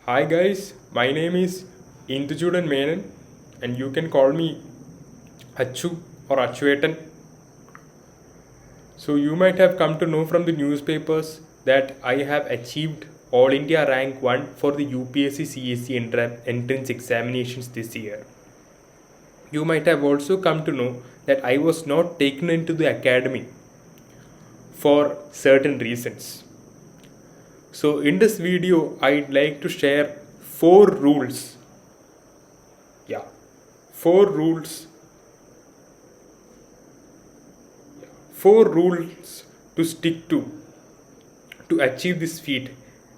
Hi guys, my name is Indujudan Menon and you can call me Achu or Achuetan. So you might have come to know from the newspapers that I have achieved All India Rank 1 for the UPSC CSE entrance examinations this year. You might have also come to know that I was not taken into the academy for certain reasons. So in this video, I'd like to share 4 rules. Yeah, 4 rules. 4 rules to stick to achieve this feat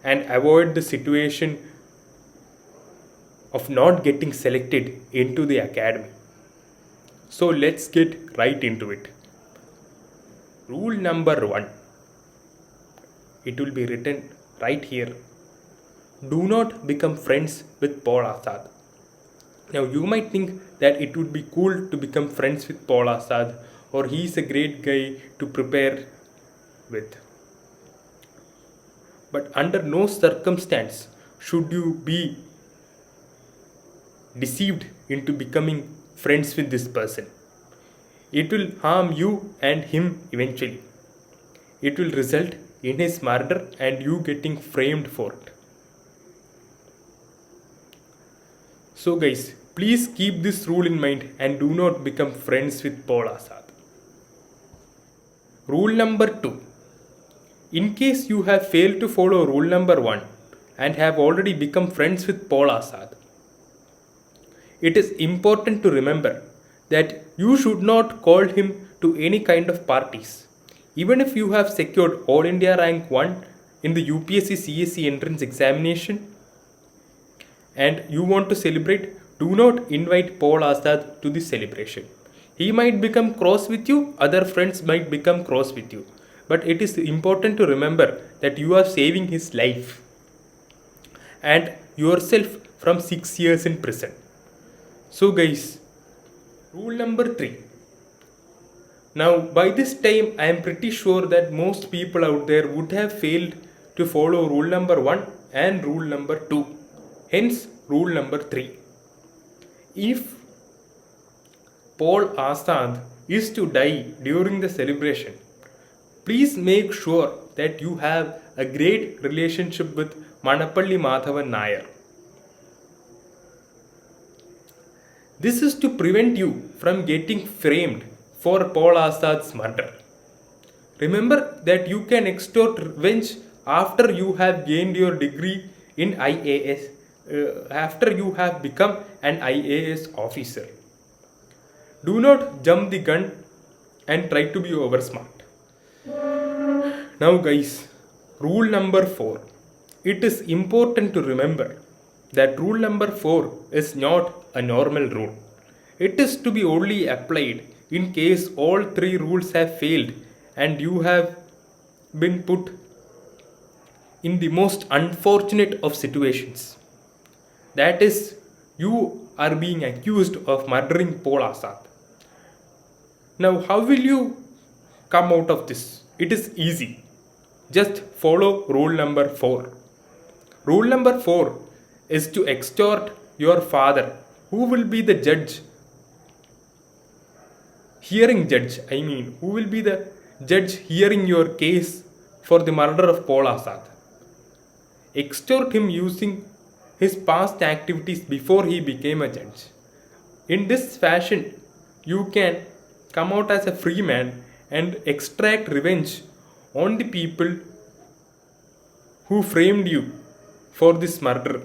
and avoid the situation of not getting selected into the academy. So let's get right into it. Rule number 1. It will be written right here. Do not become friends with Paul Azad. Now you might think that it would be cool to become friends with Paul Azad or he's a great guy to prepare with. But under no circumstance should you be deceived into becoming friends with this person. It will harm you and him eventually. It will result in his murder and you getting framed for it. So guys, please keep this rule in mind and do not become friends with Paul Azad. Rule number 2. In case you have failed to follow rule number 1 and have already become friends with Paul Azad, it is important to remember that you should not call him to any kind of parties. Even if you have secured All India Rank 1 in the UPSC CSE entrance examination and you want to celebrate, do not invite Paul Azad to the celebration. He might become cross with you, other friends might become cross with you. But it is important to remember that you are saving his life and yourself from 6 years in prison. So guys, rule number 3. Now by this time I am pretty sure that most people out there would have failed to follow rule number 1 and rule number 2. Hence rule number 3. If Paul Azad is to die during the celebration, please make sure that you have a great relationship with Manapalli Madhavan Nair. This is to prevent you from getting framed for Paul Azad's murder. Remember that you can extort revenge after you have gained your degree in IAS, after you have become an IAS officer. Do not jump the gun and try to be over smart. Now guys, rule number 4. It is important to remember that rule number 4 is not a normal rule. It is to be only applied in case all 3 rules have failed and you have been put in the most unfortunate of situations. That is, you are being accused of murdering Paul Azad. Now, how will you come out of this? It is easy. Just follow rule number 4. Rule number 4 is to extort your father, who will be the judge. Who will be the judge hearing your case for the murder of Paul Azad. Extort him using his past activities before he became a judge. In this fashion, you can come out as a free man and extract revenge on the people who framed you for this murder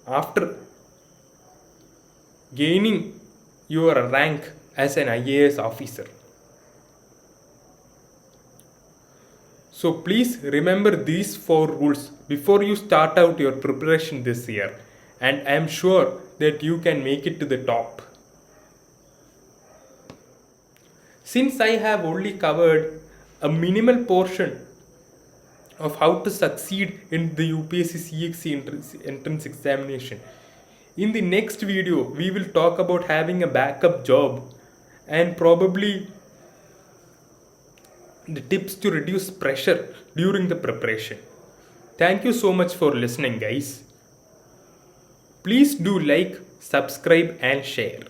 after gaining your rank as an IAS officer. So please remember these 4 rules before you start out your preparation this year, and I am sure that you can make it to the top. Since I have only covered a minimal portion of how to succeed in the UPSC CXE entrance examination, in the next video we will talk about having a backup job and probably the tips to reduce pressure during the preparation. Thank you so much for listening, guys. Please do like, subscribe and share.